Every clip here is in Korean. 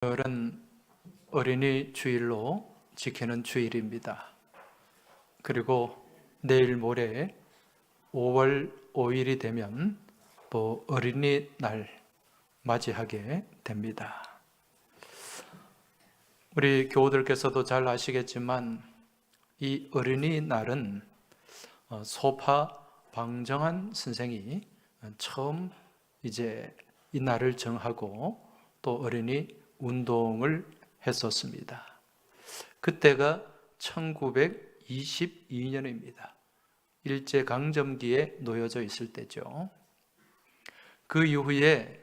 오늘은 어린이 주일로 지키는 주일입니다. 그리고 내일 모레 5월 5일이 되면 또 어린이날 맞이하게 됩니다. 우리 교우들께서도 잘 아시겠지만 이 어린이날은 소파 방정환 선생이 처음 이제 이 날을 정하고 또 어린이 운동을 했었습니다. 그때가 1922년입니다. 일제강점기에 놓여져 있을 때죠. 그 이후에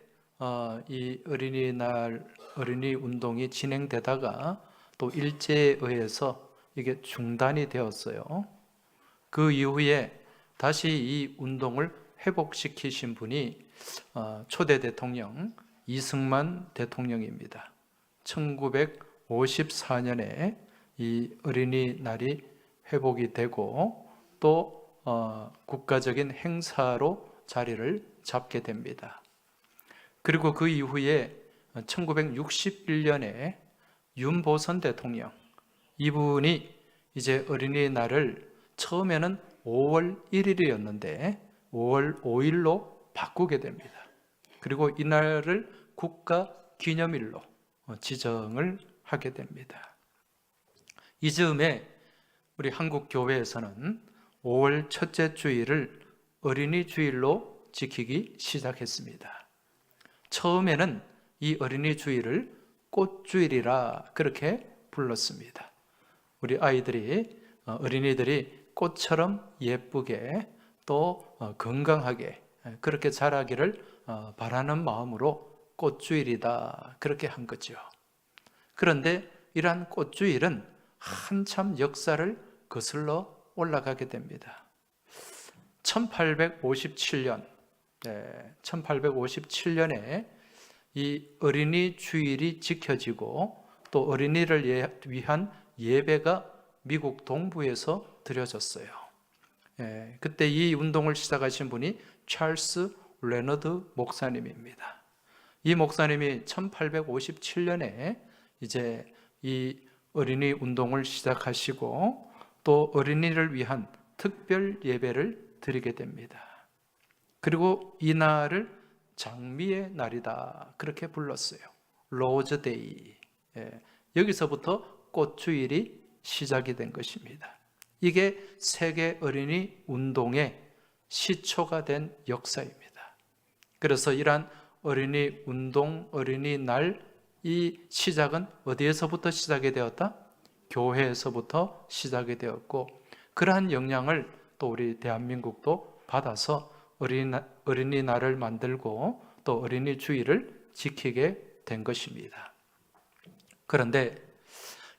이 어린이날 어린이 운동이 진행되다가 또 일제에 의해서 이게 중단이 되었어요. 그 이후에 다시 이 운동을 회복시키신 분이 초대 대통령 이승만 대통령입니다. 1954년에 이 어린이날이 회복이 되고 또 국가적인 행사로 자리를 잡게 됩니다. 그리고 그 이후에 1961년에 윤보선 대통령, 이분이 이제 어린이날을 처음에는 5월 1일이었는데 5월 5일로 바꾸게 됩니다. 그리고 이날을 국가 기념일로 지정을 하게 됩니다. 이 즈음에 우리 한국 교회에서는 5월 첫째 주일을 어린이 주일로 지키기 시작했습니다. 처음에는 이 어린이 주일을 꽃주일이라 그렇게 불렀습니다. 우리 아이들이 어린이들이 꽃처럼 예쁘게 또 건강하게 그렇게 자라기를 바라는 마음으로 꽃주일이다 그렇게 한 거죠. 그런데 이러한 꽃주일은 한참 역사를 거슬러 올라가게 됩니다. 1857년에 이 어린이 주일이 지켜지고 또 어린이를 위한 예배가 미국 동부에서 드려졌어요. 그때 이 운동을 시작하신 분이 찰스 레너드 목사님입니다. 이 목사님이 1857년에 이제 이 어린이 운동을 시작하시고 또 어린이를 위한 특별 예배를 드리게 됩니다. 그리고 이 날을 장미의 날이다 그렇게 불렀어요. 로즈데이. 여기서부터 꽃주일이 시작이 된 것입니다. 이게 세계 어린이 운동의 시초가 된 역사입니다. 그래서 이러한 어린이 운동, 어린이날 이 시작은 어디에서부터 시작이 되었다? 교회에서부터 시작이 되었고 그러한 영향을 또 우리 대한민국도 받아서 어린이날을 만들고 또 어린이 주일을 지키게 된 것입니다. 그런데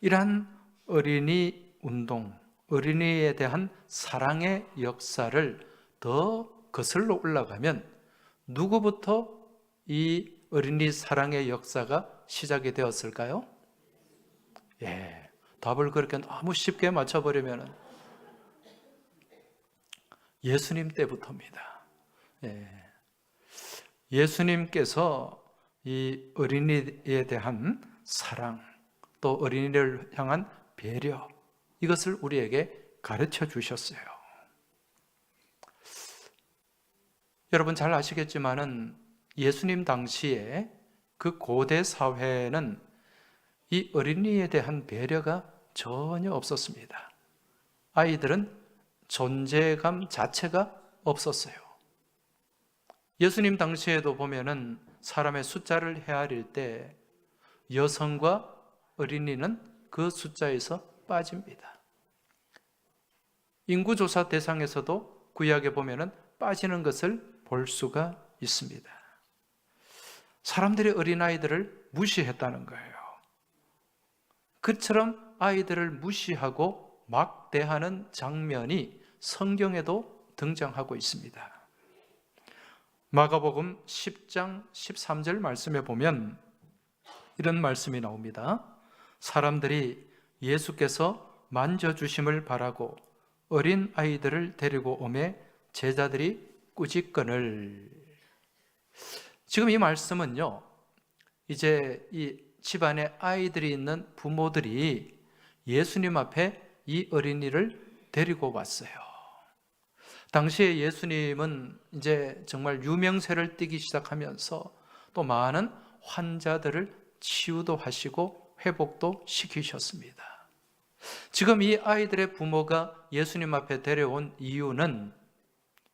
이러한 어린이 운동, 어린이에 대한 사랑의 역사를 더 거슬러 올라가면 누구부터 이 어린이 사랑의 역사가 시작이 되었을까요? 답을 그렇게 너무 쉽게 맞춰버리면 예수님 때부터입니다. 예수님께서 이 어린이에 대한 사랑, 또 어린이를 향한 배려, 이것을 우리에게 가르쳐 주셨어요. 여러분 잘 아시겠지만은 예수님 당시에 그 고대 사회는 이 어린이에 대한 배려가 전혀 없었습니다. 아이들은 존재감 자체가 없었어요. 예수님 당시에도 보면은 사람의 숫자를 헤아릴 때 여성과 어린이는 그 숫자에서 빠집니다. 인구조사 대상에서도 구약에 보면은 빠지는 것을 볼 수가 있습니다. 사람들이 어린아이들을 무시했다는 거예요. 그처럼 아이들을 무시하고 막대하는 장면이 성경에도 등장하고 있습니다. 마가복음 10장 13절 말씀에 보면 이런 말씀이 나옵니다. 사람들이 예수께서 만져주심을 바라고 어린 아이들을 데리고 오매 제자들이 꾸짖거늘. 지금 이 말씀은요, 이제 이 집안에 아이들이 있는 부모들이 예수님 앞에 이 어린이를 데리고 왔어요. 당시에 예수님은 이제 정말 유명세를 띠기 시작하면서 또 많은 환자들을 치유도 하시고 회복도 시키셨습니다. 지금 이 아이들의 부모가 예수님 앞에 데려온 이유는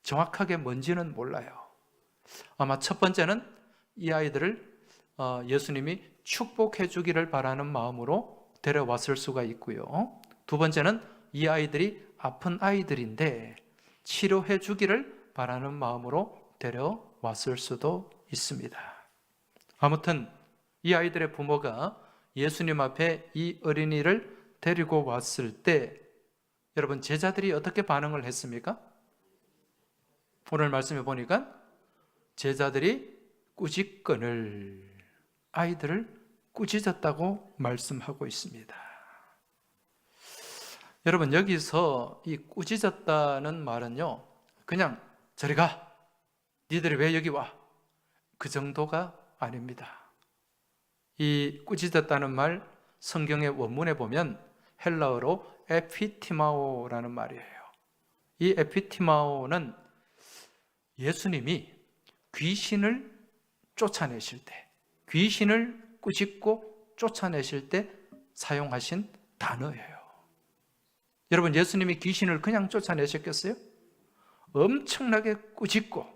정확하게 뭔지는 몰라요. 아마 첫 번째는 이 아이들을 예수님이 축복해 주기를 바라는 마음으로 데려왔을 수가 있고요. 두 번째는 이 아이들이 아픈 아이들인데 치료해 주기를 바라는 마음으로 데려왔을 수도 있습니다. 아무튼 이 아이들의 부모가 예수님 앞에 이 어린이를 데리고 왔을 때 여러분 제자들이 어떻게 반응을 했습니까? 오늘 말씀해 보니까 제자들이 꾸짖건을 아이들을 꾸짖었다고 말씀하고 있습니다. 여러분 여기서 이 꾸짖었다는 말은요 그냥 저리 가 니들이 왜 여기 와 그 정도가 아닙니다. 이 꾸짖었다는 말 성경의 원문에 보면 헬라어로 에피티마오라는 말이에요. 이 에피티마오는 예수님이 귀신을 쫓아내실 때, 귀신을 꾸짖고 쫓아내실 때 사용하신 단어예요. 여러분 예수님이 귀신을 그냥 쫓아내셨겠어요? 엄청나게 꾸짖고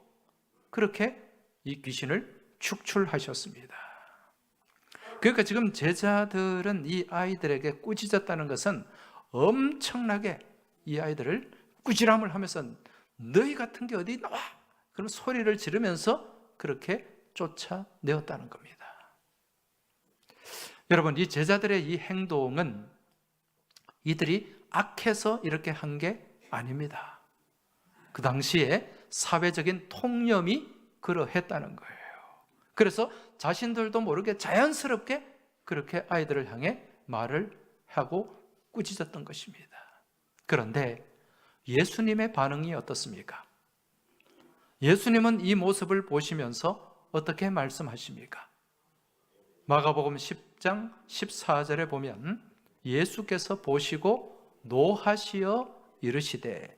그렇게 이 귀신을 축출하셨습니다. 그러니까 지금 제자들은 이 아이들에게 꾸짖었다는 것은 엄청나게 이 아이들을 꾸지람을 하면서 너희 같은 게 어디 나와? 그런 소리를 지르면서 그렇게 쫓아내었다는 겁니다. 여러분 이 제자들의 이 행동은 이들이 악해서 이렇게 한 게 아닙니다. 그 당시에 사회적인 통념이 그러했다는 거예요. 그래서 자신들도 모르게 자연스럽게 그렇게 아이들을 향해 말을 하고 꾸짖었던 것입니다. 그런데 예수님의 반응이 어떻습니까? 예수님은 이 모습을 보시면서 어떻게 말씀하십니까? 마가복음 10장 14절에 보면 예수께서 보시고 노하시어 이르시되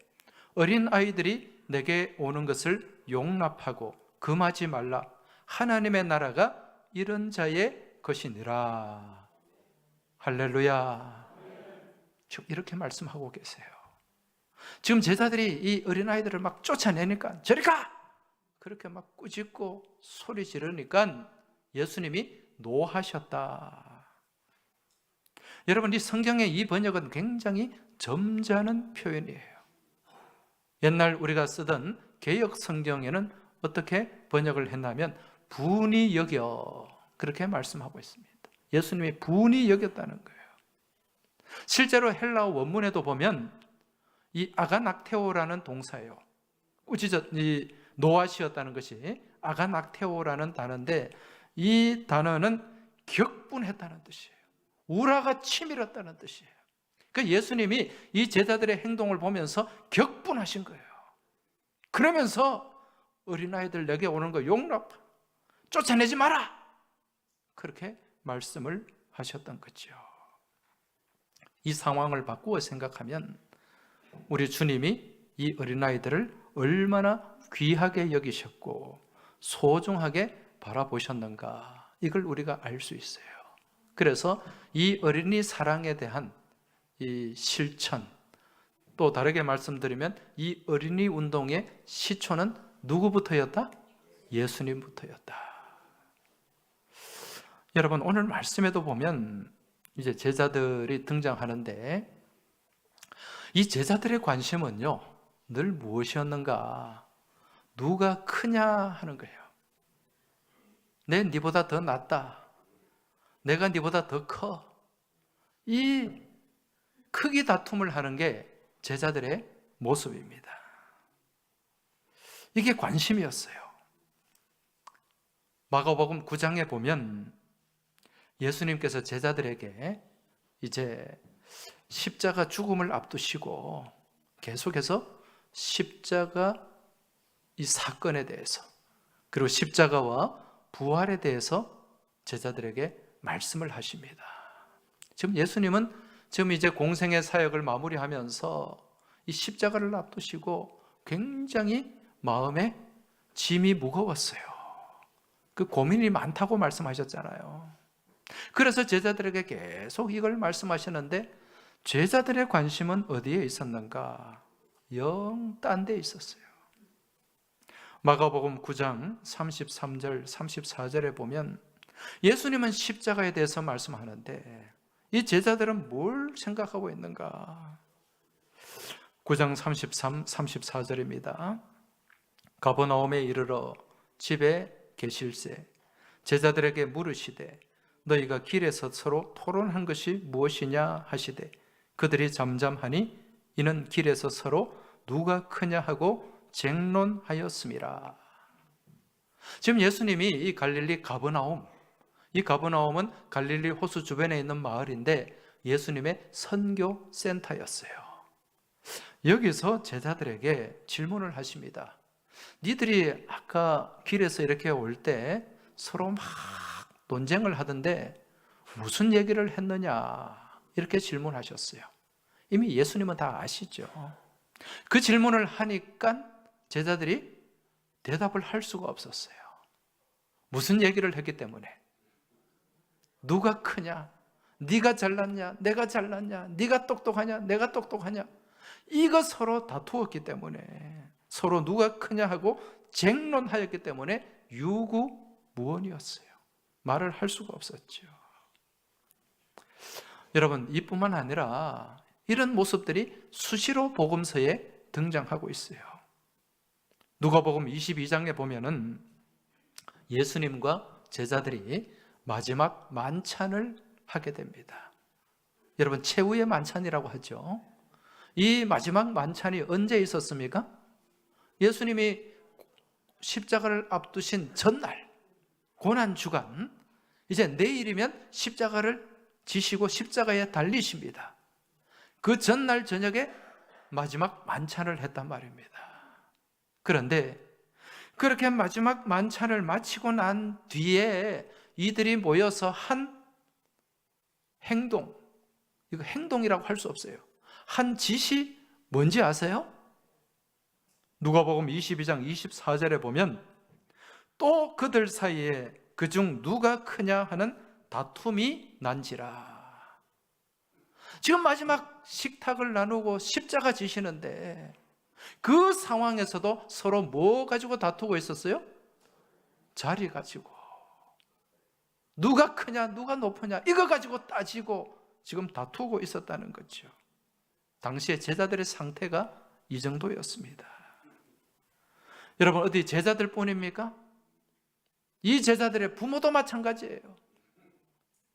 어린 아이들이 내게 오는 것을 용납하고 금하지 말라. 하나님의 나라가 이런 자의 것이니라. 할렐루야. 이렇게 말씀하고 계세요. 지금 제자들이 이 어린아이들을 막 쫓아내니까 저리 가! 그렇게 막 꾸짖고 소리 지르니까 예수님이 노하셨다. 여러분 이 성경의 이 번역은 굉장히 점잖은 표현이에요. 옛날 우리가 쓰던 개역 성경에는 어떻게 번역을 했냐면 분이 여겨 그렇게 말씀하고 있습니다. 예수님이 분이 여겼다는 거예요. 실제로 헬라어 원문에도 보면 이 아가낙테오라는 동사예요. 이 노하시었다는 것이 아가낙테오라는 단어인데 이 단어는 격분했다는 뜻이에요. 우라가 치밀었다는 뜻이에요. 그러니까 예수님이 이 제자들의 행동을 보면서 격분하신 거예요. 그러면서 어린아이들 내게 오는 거 용납, 쫓아내지 마라. 그렇게 말씀을 하셨던 거죠. 이 상황을 바꾸어 생각하면 우리 주님이 이 어린아이들을 얼마나 귀하게 여기셨고 소중하게 바라보셨는가 이걸 우리가 알 수 있어요. 그래서 이 어린이 사랑에 대한 이 실천, 또 다르게 말씀드리면 이 어린이 운동의 시초는 누구부터였다? 예수님부터였다. 여러분 오늘 말씀에도 보면 이제 제자들이 등장하는데 이 제자들의 관심은요 늘 무엇이었는가? 누가 크냐 하는 거예요. 내 니보다 더 낫다. 내가 니보다 더 커. 이 크기 다툼을 하는 게 제자들의 모습입니다. 이게 관심이었어요. 마가복음 9장에 보면 예수님께서 제자들에게 이제 십자가 죽음을 앞두시고 계속해서 십자가 이 사건에 대해서 그리고 십자가와 부활에 대해서 제자들에게 말씀을 하십니다. 지금 예수님은 지금 이제 공생의 사역을 마무리하면서 이 십자가를 앞두시고 굉장히 마음에 짐이 무거웠어요. 그 고민이 많다고 말씀하셨잖아요. 그래서 제자들에게 계속 이걸 말씀하셨는데 제자들의 관심은 어디에 있었는가? 영 딴 데 있었어요. 마가복음 9장 33절 34절에 보면 예수님은 십자가에 대해서 말씀하는데 이 제자들은 뭘 생각하고 있는가? 9장 33, 34절입니다. 가버나움에 이르러 집에 계실새 제자들에게 물으시되 너희가 길에서 서로 토론한 것이 무엇이냐 하시되 그들이 잠잠하니 이는 길에서 서로 누가 크냐 하고 쟁론하였음이라. 지금 예수님이 이 갈릴리 가버나움, 이 가버나움은 갈릴리 호수 주변에 있는 마을인데 예수님의 선교 센터였어요. 여기서 제자들에게 질문을 하십니다. 니들이 아까 길에서 이렇게 올 때 서로 막 논쟁을 하던데 무슨 얘기를 했느냐 이렇게 질문하셨어요. 이미 예수님은 다 아시죠. 그 질문을 하니까 제자들이 대답을 할 수가 없었어요. 무슨 얘기를 했기 때문에? 누가 크냐? 네가 잘났냐? 내가 잘났냐? 네가 똑똑하냐? 내가 똑똑하냐? 이거 서로 다투었기 때문에 서로 누가 크냐 하고 쟁론하였기 때문에 유구무원이었어요. 말을 할 수가 없었죠. 여러분, 이뿐만 아니라 이런 모습들이 수시로 복음서에 등장하고 있어요. 누가복음 22장에 보면은 예수님과 제자들이 마지막 만찬을 하게 됩니다. 여러분, 최후의 만찬이라고 하죠. 이 마지막 만찬이 언제 있었습니까? 예수님이 십자가를 앞두신 전날, 고난주간, 이제 내일이면 십자가를 지시고 십자가에 달리십니다. 그 전날 저녁에 마지막 만찬을 했단 말입니다. 그런데 그렇게 마지막 만찬을 마치고 난 뒤에 이들이 모여서 한 행동, 이거 행동이라고 할 수 없어요. 한 짓이 뭔지 아세요? 누가복음 22장 24절에 보면 또 그들 사이에 그중 누가 크냐 하는 다툼이 난지라. 지금 마지막 식탁을 나누고 십자가 지시는데 그 상황에서도 서로 뭐 가지고 다투고 있었어요? 자리 가지고. 누가 크냐, 누가 높으냐, 이거 가지고 따지고 지금 다투고 있었다는 거죠. 당시에 제자들의 상태가 이 정도였습니다. 여러분, 어디 제자들 뿐입니까? 이 제자들의 부모도 마찬가지예요.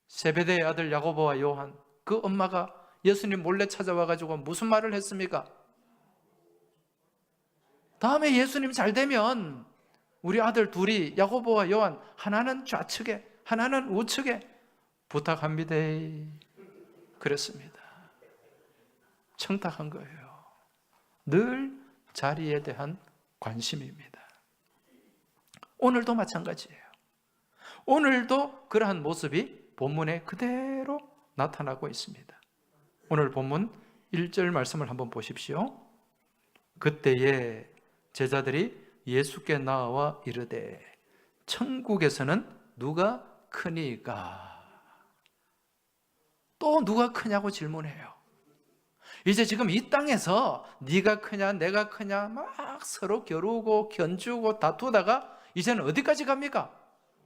세베대의 아들 야고보와 요한, 그 엄마가 예수님 몰래 찾아와가지고 무슨 말을 했습니까? 다음에 예수님 잘 되면 우리 아들 둘이 야고보와 요한 하나는 좌측에 하나는 우측에 부탁합니다. 그랬습니다. 청탁한 거예요. 늘 자리에 대한 관심입니다. 오늘도 마찬가지예요. 오늘도 그러한 모습이 본문에 그대로 나타나고 있습니다. 오늘 본문 1절 말씀을 한번 보십시오. 그때에 제자들이 예수께 나와 이르되 천국에서는 누가 크니까? 또 누가 크냐고 질문해요. 이제 지금 이 땅에서 네가 크냐 내가 크냐 막 서로 겨루고 견주고 다투다가 이제는 어디까지 갑니까?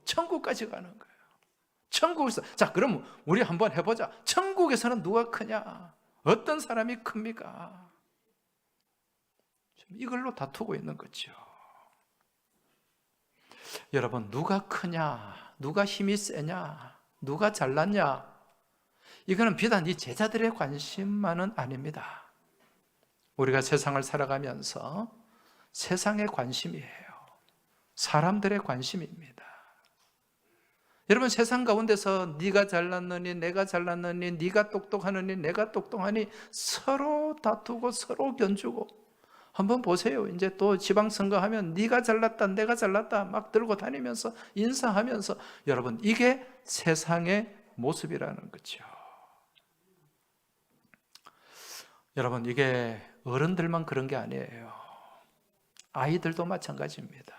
천국까지 가는 거예요. 천국에서, 자 그럼 우리 한번 해보자. 천국에서는 누가 크냐? 어떤 사람이 큽니까? 이걸로 다투고 있는 거죠. 여러분, 누가 크냐? 누가 힘이 세냐? 누가 잘났냐? 이거는 비단 이 제자들의 관심만은 아닙니다. 우리가 세상을 살아가면서 세상의 관심이에요. 사람들의 관심입니다. 여러분, 세상 가운데서 네가 잘났느니 내가 잘났느니 네가 똑똑하느니 내가 똑똑하니 서로 다투고 서로 견주고 한번 보세요. 이제 또 지방선거 하면 네가 잘났다, 내가 잘났다 막 들고 다니면서 인사하면서, 여러분 이게 세상의 모습이라는 거죠. 여러분 이게 어른들만 그런 게 아니에요. 아이들도 마찬가지입니다.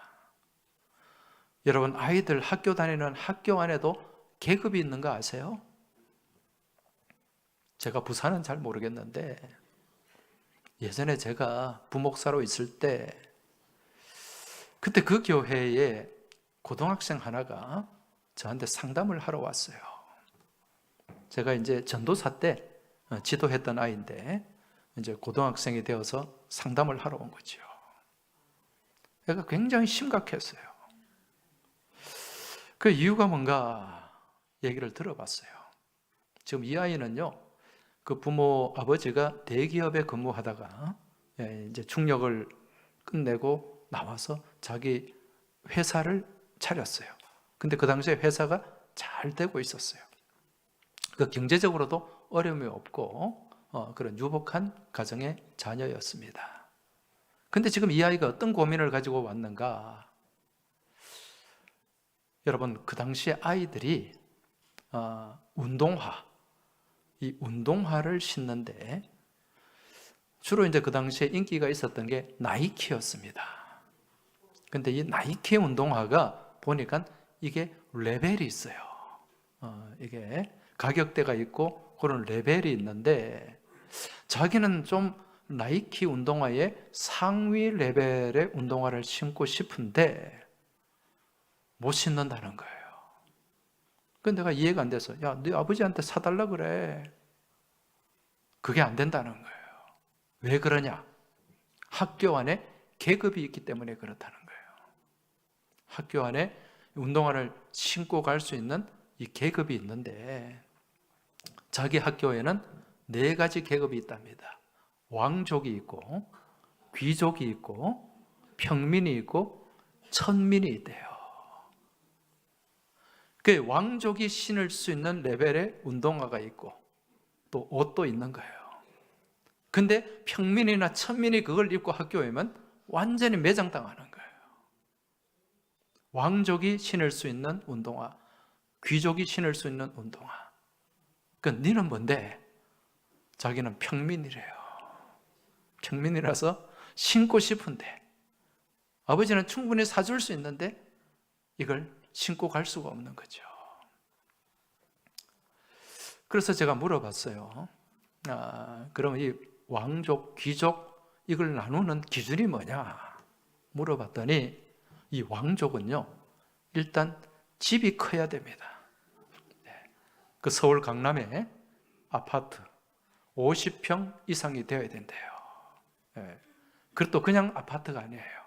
여러분 아이들 학교 다니는 학교 안에도 계급이 있는 거 아세요? 제가 부산은 잘 모르겠는데 예전에 제가 부목사로 있을 때 그때 그 교회에 고등학생 하나가 저한테 상담을 하러 왔어요. 제가 이제 전도사 때 지도했던 아이인데 이제 고등학생이 되어서 상담을 하러 온 거죠. 애가 굉장히 심각했어요. 그 이유가 뭔가 얘기를 들어봤어요. 지금 이 아이는요, 그 부모 아버지가 대기업에 근무하다가 이제 중력을 끝내고 나와서 자기 회사를 차렸어요. 근데 그 당시에 회사가 잘 되고 있었어요. 그 경제적으로도 어려움이 없고 그런 유복한 가정의 자녀였습니다. 근데 지금 이 아이가 어떤 고민을 가지고 왔는가? 여러분 그 당시에 아이들이 운동화, 이 운동화를 신는데 주로 이제 그 당시에 인기가 있었던 게 나이키였습니다. 근데 이 나이키 운동화가 보니까 이게 레벨이 있어요. 이게 가격대가 있고 그런 레벨이 있는데 자기는 좀 나이키 운동화의 상위 레벨의 운동화를 신고 싶은데 못 신는다는 거예요. 그런데 내가 이해가 안 돼서 야, 네 아버지한테 사달라 그래. 그게 안 된다는 거예요. 왜 그러냐? 학교 안에 계급이 있기 때문에 그렇다는 거예요. 학교 안에 운동화를 신고 갈 수 있는 이 계급이 있는데 자기 학교에는 4가지 계급이 있답니다. 왕족이 있고 귀족이 있고 평민이 있고 천민이 있대요. 그 왕족이 신을 수 있는 레벨의 운동화가 있고 또 옷도 있는 거예요. 근데 평민이나 천민이 그걸 입고 학교에 오면 완전히 매장당하는 거예요. 왕족이 신을 수 있는 운동화, 귀족이 신을 수 있는 운동화. 그러니까 너는 뭔데? 자기는 평민이래요. 평민이라서 신고 싶은데 아버지는 충분히 사줄 수 있는데 이걸 신고 갈 수가 없는 거죠. 그래서 제가 물어봤어요. 그럼 이 왕족, 귀족 이걸 나누는 기준이 뭐냐? 물어봤더니 이 왕족은요, 일단 집이 커야 됩니다. 그 서울 강남에 아파트 50평 이상이 되어야 된대요. 그것도 그냥 아파트가 아니에요.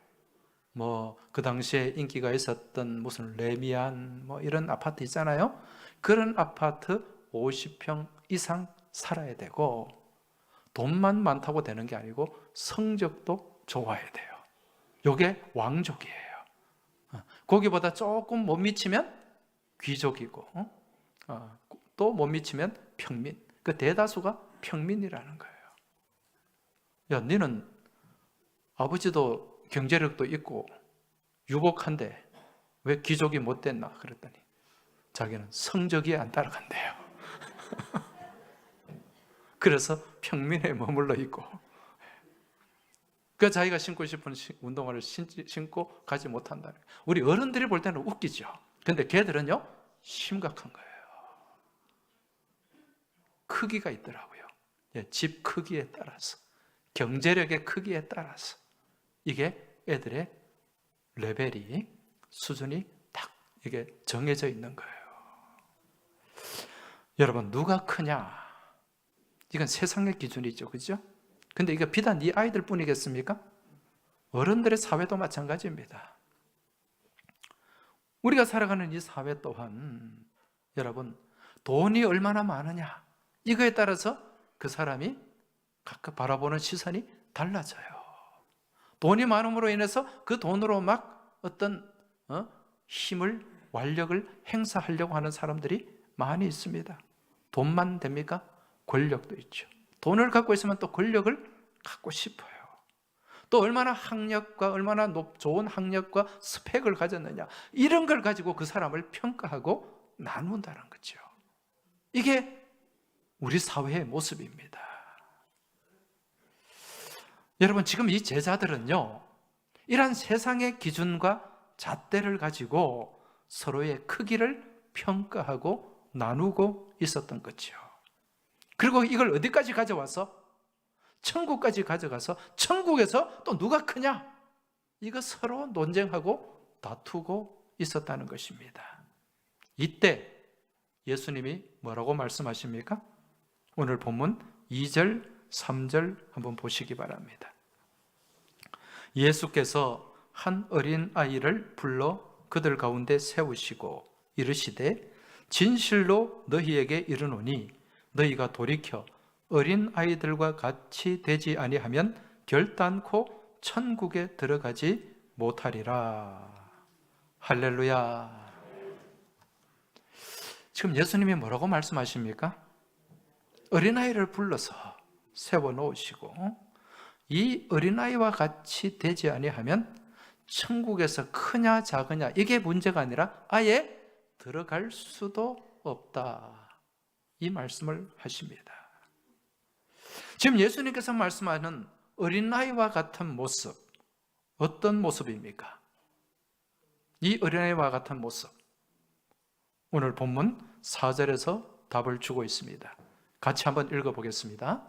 뭐 그 당시에 인기가 있었던 무슨 레미안 뭐 이런 아파트 있잖아요. 그런 아파트 50평 이상 살아야 되고 돈만 많다고 되는 게 아니고 성적도 좋아야 돼요. 이게 왕족이에요. 거기보다 조금 못 미치면 귀족이고 또 못 미치면 평민. 그 대다수가 평민이라는 거예요. 야, 너는 아버지도 경제력도 있고 유복한데 왜 귀족이 못 됐나? 그랬더니 자기는 성적이 안 따라간대요. 그래서 평민에 머물러 있고 그 자기가 신고 싶은 운동화를 신고 가지 못한다는 거예요. 우리 어른들이 볼 때는 웃기죠. 근데 걔들은요 심각한 거예요. 크기가 있더라고요. 집 크기에 따라서, 경제력의 크기에 따라서 이게 애들의 레벨이, 수준이 딱 이게 정해져 있는 거예요. 여러분 누가 크냐? 이건 세상의 기준이죠, 그렇죠? 근데 이게 비단 이 아이들 뿐이겠습니까? 어른들의 사회도 마찬가지입니다. 우리가 살아가는 이 사회 또한 여러분 돈이 얼마나 많으냐 이거에 따라서 그 사람이 각각 바라보는 시선이 달라져요. 돈이 많음으로 인해서 그 돈으로 막 어떤 힘을, 완력을 행사하려고 하는 사람들이 많이 있습니다. 돈만 됩니까? 권력도 있죠. 돈을 갖고 있으면 또 권력을 갖고 싶어요. 또 얼마나 학력과 얼마나 좋은 학력과 스펙을 가졌느냐, 이런 걸 가지고 그 사람을 평가하고 나눈다는 거죠. 이게 우리 사회의 모습입니다. 여러분, 지금 이 제자들은요, 이러한 세상의 기준과 잣대를 가지고 서로의 크기를 평가하고 나누고 있었던 거죠. 그리고 이걸 어디까지 가져와서? 천국까지 가져가서 천국에서 또 누가 크냐? 이거 서로 논쟁하고 다투고 있었다는 것입니다. 이때 예수님이 뭐라고 말씀하십니까? 오늘 본문 2절, 3절 한번 보시기 바랍니다. 예수께서 한 어린 아이를 불러 그들 가운데 세우시고 이르시되 진실로 너희에게 이르노니 너희가 돌이켜 어린 아이들과 같이 되지 아니하면 결단코 천국에 들어가지 못하리라. 할렐루야. 지금 예수님이 뭐라고 말씀하십니까? 어린아이를 불러서 세워놓으시고 이 어린아이와 같이 되지 아니하면 천국에서 크냐 작으냐 이게 문제가 아니라 아예 들어갈 수도 없다, 이 말씀을 하십니다. 지금 예수님께서 말씀하는 어린아이와 같은 모습, 어떤 모습입니까? 이 어린아이와 같은 모습, 오늘 본문 4절에서 답을 주고 있습니다. 같이 한번 읽어보겠습니다.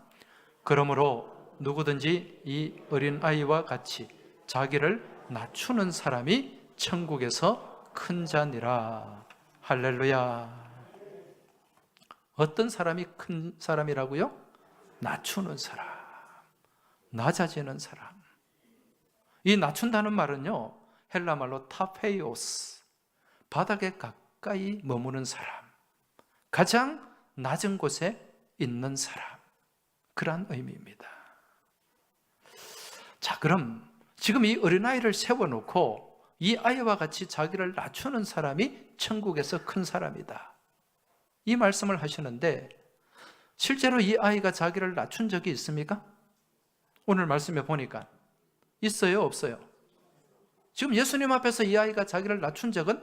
그러므로 누구든지 이 어린아이와 같이 자기를 낮추는 사람이 천국에서 큰 자니라. 할렐루야. 어떤 사람이 큰 사람이라고요? 낮추는 사람, 낮아지는 사람. 이 낮춘다는 말은요, 헬라 말로 타페이오스, 바닥에 가까이 머무는 사람, 가장 낮은 곳에 있는 사람, 그런 의미입니다. 자, 그럼 지금 이 어린아이를 세워놓고 이 아이와 같이 자기를 낮추는 사람이 천국에서 큰 사람이다, 이 말씀을 하시는데 실제로 이 아이가 자기를 낮춘 적이 있습니까? 오늘 말씀에 보니까 있어요, 없어요? 지금 예수님 앞에서 이 아이가 자기를 낮춘 적은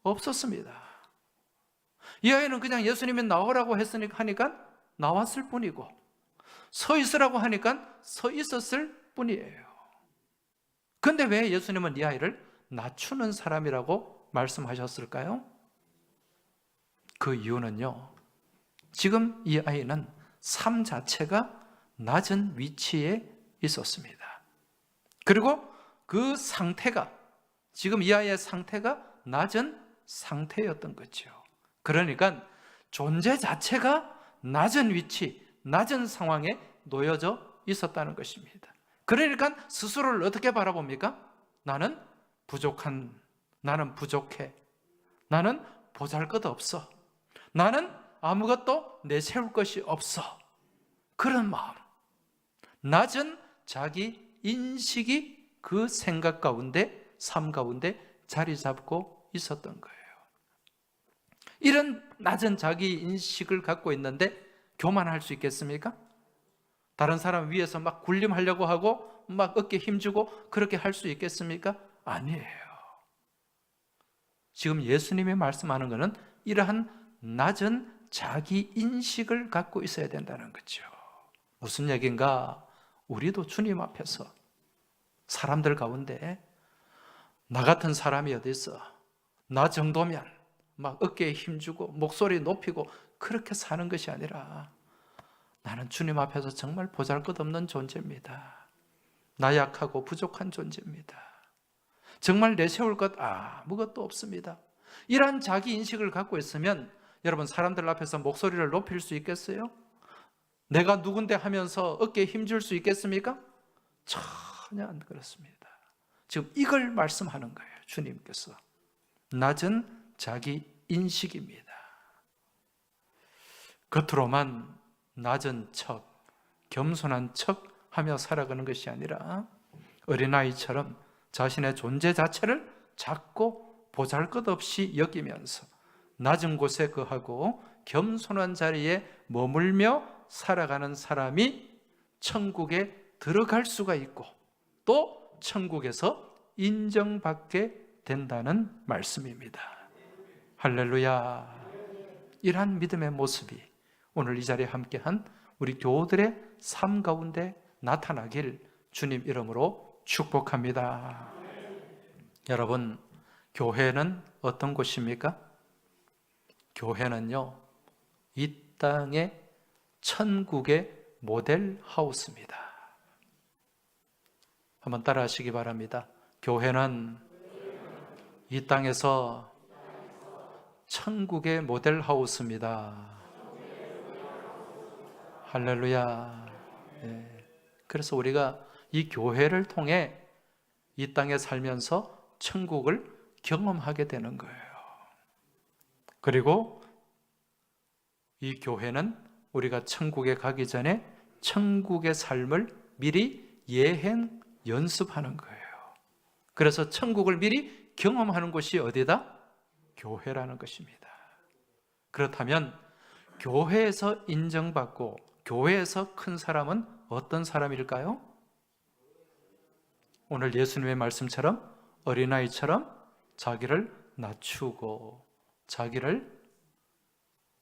없었습니다. 이 아이는 그냥 예수님이 나오라고 하니까 나왔을 뿐이고, 서 있으라고 하니까 서 있었을 뿐이에요. 그런데 왜 예수님은 이 아이를 낮추는 사람이라고 말씀하셨을까요? 그 이유는요, 지금 이 아이는 삶 자체가 낮은 위치에 있었습니다. 그리고 그 상태가, 지금 이 아이의 상태가 낮은 상태였던 거죠. 그러니까 존재 자체가 낮은 위치, 낮은 상황에 놓여져 있었다는 것입니다. 그러니까 스스로를 어떻게 바라봅니까? 나는 부족한, 나는 부족해, 나는 보잘것없어, 나는 아무것도 내세울 것이 없어, 그런 마음, 낮은 자기 인식이 그 생각 가운데, 삶 가운데 자리 잡고 있었던 거예요. 이런 낮은 자기 인식을 갖고 있는데 교만할 수 있겠습니까? 다른 사람 위에서 막 군림하려고 하고 막 어깨 힘주고 그렇게 할 수 있겠습니까? 아니에요. 지금 예수님이 말씀하는 것은 이러한 낮은 자기 인식을 갖고 있어야 된다는 거죠. 무슨 얘기인가? 우리도 주님 앞에서 사람들 가운데 나 같은 사람이 어디 있어? 나 정도면 막 어깨에 힘주고 목소리 높이고 그렇게 사는 것이 아니라 나는 주님 앞에서 정말 보잘것없는 존재입니다. 나약하고 부족한 존재입니다. 정말 내세울 것 아무것도 없습니다. 이런 자기 인식을 갖고 있으면 여러분, 사람들 앞에서 목소리를 높일 수 있겠어요? 내가 누군데 하면서 어깨에 힘줄 수 있겠습니까? 전혀 안 그렇습니다. 지금 이걸 말씀하는 거예요, 주님께서. 낮은 자기 인식입니다. 겉으로만 낮은 척, 겸손한 척 하며 살아가는 것이 아니라 어린아이처럼 자신의 존재 자체를 작고 보잘것없이 여기면서 낮은 곳에 거하고 겸손한 자리에 머물며 살아가는 사람이 천국에 들어갈 수가 있고 또 천국에서 인정받게 된다는 말씀입니다. 할렐루야. 이러한 믿음의 모습이 오늘 이 자리에 함께한 우리 교우들의 삶 가운데 나타나길 주님 이름으로 축복합니다. 여러분, 교회는 어떤 곳입니까? 교회는요, 이 땅의 천국의 모델 하우스입니다. 한번 따라 하시기 바랍니다. 교회는 이 땅에서 천국의 모델 하우스입니다. 할렐루야. 네. 그래서 우리가 이 교회를 통해 이 땅에 살면서 천국을 경험하게 되는 거예요. 그리고 이 교회는 우리가 천국에 가기 전에 천국의 삶을 미리 예행 연습하는 거예요. 그래서 천국을 미리 경험하는 곳이 어디다? 교회라는 것입니다. 그렇다면 교회에서 인정받고 교회에서 큰 사람은 어떤 사람일까요? 오늘 예수님의 말씀처럼 어린아이처럼 자기를 낮추고 자기를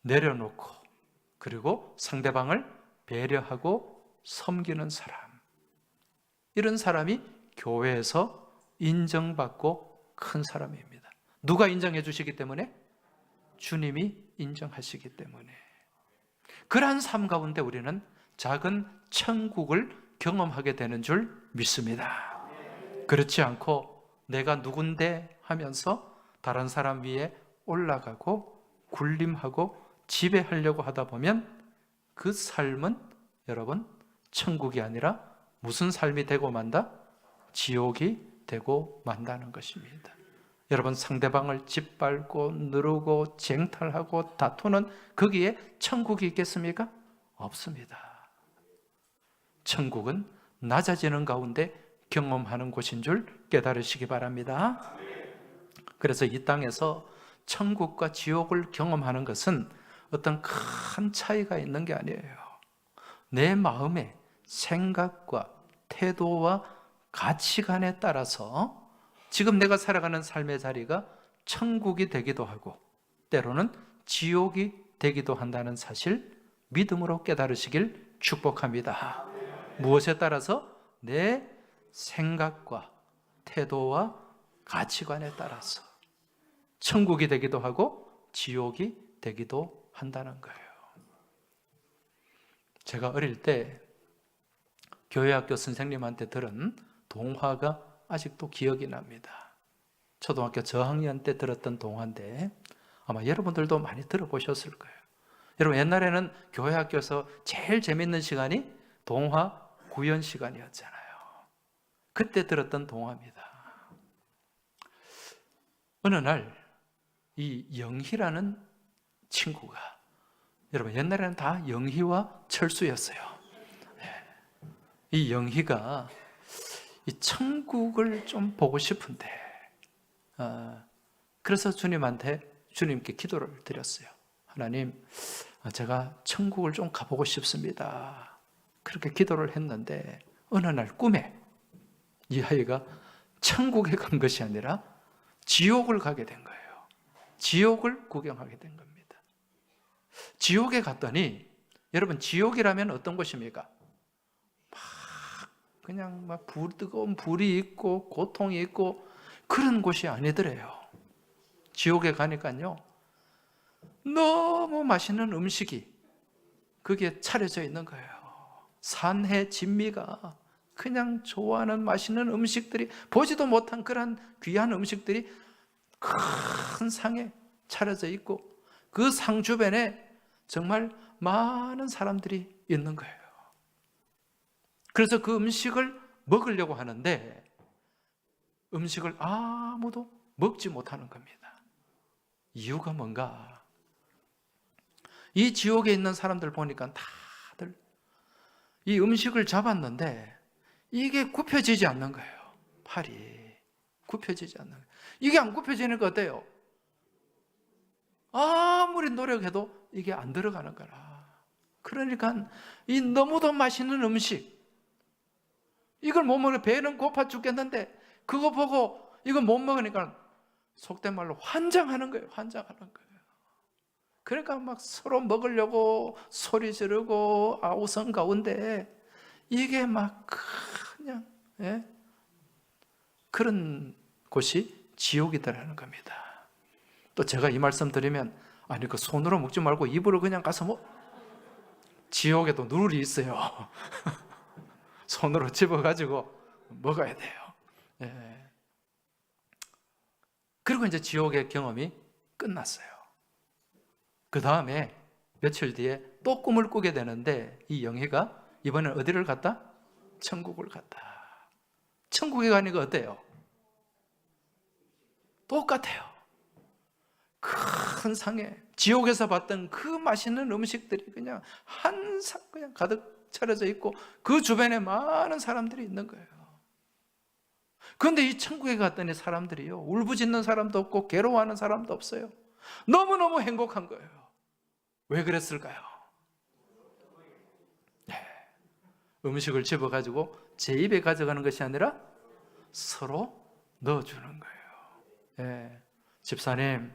내려놓고 그리고 상대방을 배려하고 섬기는 사람, 이런 사람이 교회에서 인정받고 큰 사람입니다. 누가 인정해 주시기 때문에? 주님이 인정하시기 때문에. 그러한 삶 가운데 우리는 작은 천국을 경험하게 되는 줄 믿습니다. 그렇지 않고 내가 누군데 하면서 다른 사람 위에 올라가고 군림하고 지배하려고 하다 보면 그 삶은 여러분 천국이 아니라 무슨 삶이 되고 만다? 지옥이 되고 만다는 것입니다. 여러분, 상대방을 짓밟고 누르고 쟁탈하고 다투는 거기에 천국이 있겠습니까? 없습니다. 천국은 낮아지는 가운데 경험하는 곳인 줄 깨달으시기 바랍니다. 그래서 이 땅에서 천국과 지옥을 경험하는 것은 어떤 큰 차이가 있는 게 아니에요. 내 마음의 생각과 태도와 가치관에 따라서 지금 내가 살아가는 삶의 자리가 천국이 되기도 하고 때로는 지옥이 되기도 한다는 사실 믿음으로 깨달으시길 축복합니다. 무엇에 따라서? 내 생각과 태도와 가치관에 따라서 천국이 되기도 하고 지옥이 되기도 한다는 거예요. 제가 어릴 때 교회학교 선생님한테 들은 동화가 아직도 기억이 납니다. 초등학교 저학년 때 들었던 동화인데 아마 여러분들도 많이 들어보셨을 거예요. 여러분, 옛날에는 교회학교에서 제일 재밌는 시간이 동화 구연 시간이었잖아요. 그때 들었던 동화입니다. 어느 날 이 영희라는 친구가, 여러분 옛날에는 다 영희와 철수였어요. 이 영희가 이 천국을 좀 보고 싶은데 그래서 주님께 기도를 드렸어요. 하나님, 제가 천국을 좀 가보고 싶습니다. 그렇게 기도를 했는데 어느 날 꿈에 이 아이가 천국에 간 것이 아니라 지옥을 가게 된 거예요. 지옥을 구경하게 된 겁니다. 지옥에 갔더니 여러분, 지옥이라면 어떤 곳입니까? 그냥 막 뜨거운 불이 있고 고통이 있고 그런 곳이 아니더래요. 지옥에 가니까요, 너무 맛있는 음식이 거기에 차려져 있는 거예요. 산해 진미가 그냥 좋아하는 맛있는 음식들이, 보지도 못한 그런 귀한 음식들이 큰 상에 차려져 있고 그 상 주변에 정말 많은 사람들이 있는 거예요. 그래서 그 음식을 먹으려고 하는데 음식을 아무도 먹지 못하는 겁니다. 이유가 뭔가? 이 지옥에 있는 사람들 보니까 다들 이 음식을 잡았는데 이게 굽혀지지 않는 거예요. 팔이 굽혀지지 않는 거예요. 이게 안 굽혀지니까 어때요? 아무리 노력해도 이게 안 들어가는 거라. 그러니까 이 너무도 맛있는 음식, 이걸 못 먹으면 배는 고파 죽겠는데 그거 보고 이거 못 먹으니까 속된 말로 환장하는 거예요. 환장하는 거예요. 그러니까 막 서로 먹으려고 소리 지르고 아우성 가운데 이게 막 그냥 그런 곳이 지옥이더라는 겁니다. 또 제가 이 말씀 드리면 아니 그 손으로 먹지 말고 입으로 그냥 가서 지옥에도 누룩이 있어요. 손으로 집어가지고 먹어야 돼요. 예. 그리고 이제 지옥의 경험이 끝났어요. 그 다음에 며칠 뒤에 또 꿈을 꾸게 되는데 이 영희가 이번엔 어디를 갔다? 천국을 갔다. 천국에 가니까 어때요? 똑같아요. 큰 상에 지옥에서 봤던 그 맛있는 음식들이 그냥 한 상 그냥 가득 차려져 있고 그 주변에 많은 사람들이 있는 거예요. 그런데 이 천국에 갔더니 사람들이요 울부짖는 사람도 없고 괴로워하는 사람도 없어요. 너무너무 행복한 거예요. 왜 그랬을까요? 음식을 집어가지고 제 입에 가져가는 것이 아니라 서로 넣어주는 거예요. 집사님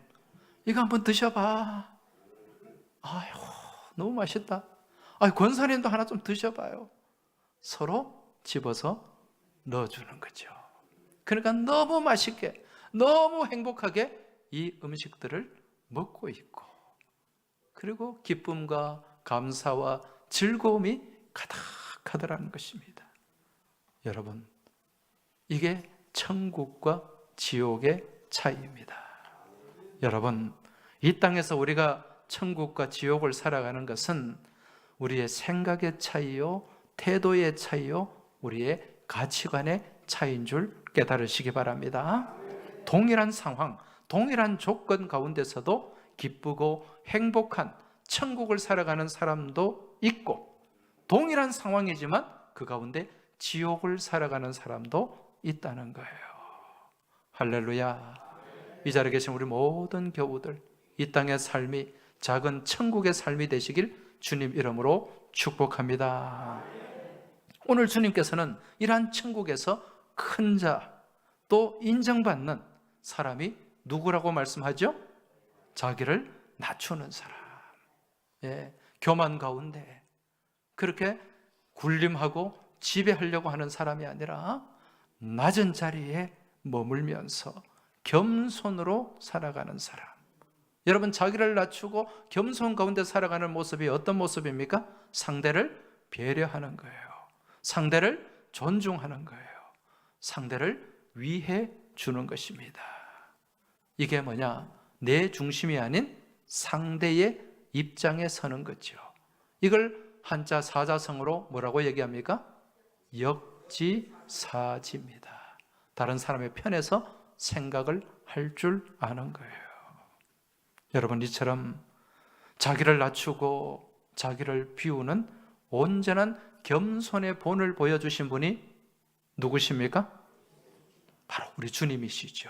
이거 한번 드셔봐. 아유 너무 맛있다. 권사님도 하나 좀 드셔봐요. 서로 집어서 넣어주는 거죠. 그러니까 너무 맛있게 너무 행복하게 이 음식들을 먹고 있고 그리고 기쁨과 감사와 즐거움이 가득하더라는 것입니다. 여러분 이게 천국과 지옥의 차이입니다. 여러분 이 땅에서 우리가 천국과 지옥을 살아가는 것은 우리의 생각의 차이요 태도의 차이요 우리의 가치관의 차이인 줄 깨달으시기 바랍니다. 동일한 상황, 동일한 조건 가운데서도 기쁘고 행복한 천국을 살아가는 사람도 있고 동일한 상황이지만 그 가운데 지옥을 살아가는 사람도 있다는 거예요. 할렐루야. 이 자리에 계신 우리 모든 교우들 이 땅의 삶이 작은 천국의 삶이 되시길 주님 이름으로 축복합니다. 오늘 주님께서는 이러한 천국에서 큰 자 또 인정받는 사람이 누구라고 말씀하죠? 자기를 낮추는 사람. 교만 가운데 그렇게 군림하고 지배하려고 하는 사람이 아니라 낮은 자리에 머물면서 겸손으로 살아가는 사람. 여러분 자기를 낮추고 겸손 가운데 살아가는 모습이 어떤 모습입니까? 상대를 배려하는 거예요. 상대를 존중하는 거예요. 상대를 위해 주는 것입니다. 이게 뭐냐? 내 중심이 아닌 상대의 입장에 서는 거죠. 이걸 한자 사자성어로 뭐라고 얘기합니까? 역지사지입니다. 다른 사람의 편에서 생각을 할 줄 아는 거예요. 여러분 이처럼 자기를 낮추고 자기를 비우는 온전한 겸손의 본을 보여주신 분이 누구십니까? 바로 우리 주님이시죠.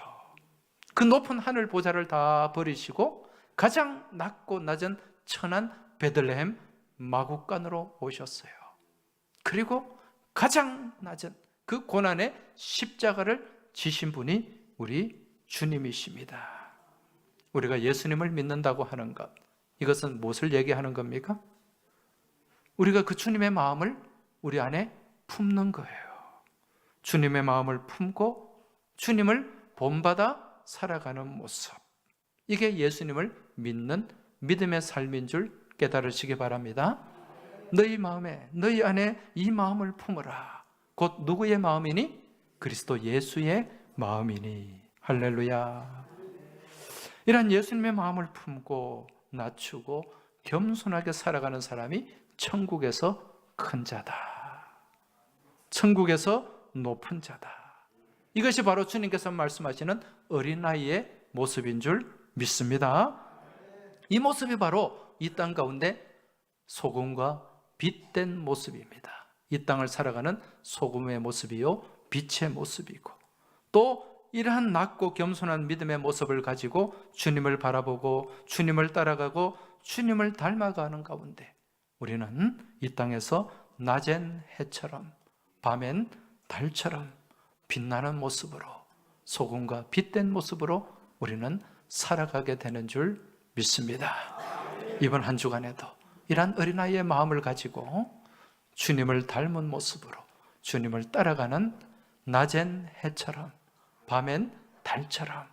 그 높은 하늘 보좌를 다 버리시고 가장 낮고 낮은 천한 베들레헴 마구간으로 오셨어요. 그리고 가장 낮은 그 고난의 십자가를 지신 분이 우리 주님이십니다. 우리가 예수님을 믿는다고 하는 것, 이것은 무엇을 얘기하는 겁니까? 우리가 그 주님의 마음을 우리 안에 품는 거예요. 주님의 마음을 품고 주님을 본받아 살아가는 모습, 이게 예수님을 믿는 믿음의 삶인 줄 깨달으시기 바랍니다. 너희 마음에, 너희 안에 이 마음을 품으라. 곧 누구의 마음이니? 그리스도 예수의 마음이니. 할렐루야. 이런 예수님의 마음을 품고 낮추고 겸손하게 살아가는 사람이 천국에서 큰 자다. 천국에서 높은 자다. 이것이 바로 주님께서 말씀하시는 어린아이의 모습인 줄 믿습니다. 이 모습이 바로 이 땅 가운데 소금과 빛된 모습입니다. 이 땅을 살아가는 소금의 모습이요 빛의 모습이고 또 이러한 낮고 겸손한 믿음의 모습을 가지고 주님을 바라보고 주님을 따라가고 주님을 닮아가는 가운데 우리는 이 땅에서 낮엔 해처럼 밤엔 달처럼 빛나는 모습으로, 소금과 빛된 모습으로 우리는 살아가게 되는 줄 믿습니다. 이번 한 주간에도 이러한 어린아이의 마음을 가지고 주님을 닮은 모습으로 주님을 따라가는 낮엔 해처럼 밤엔 달처럼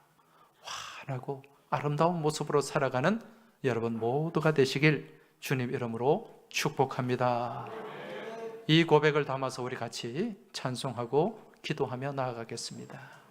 환하고 아름다운 모습으로 살아가는 여러분 모두가 되시길 주님 이름으로 축복합니다. 이 고백을 담아서 우리 같이 찬송하고 기도하며 나아가겠습니다.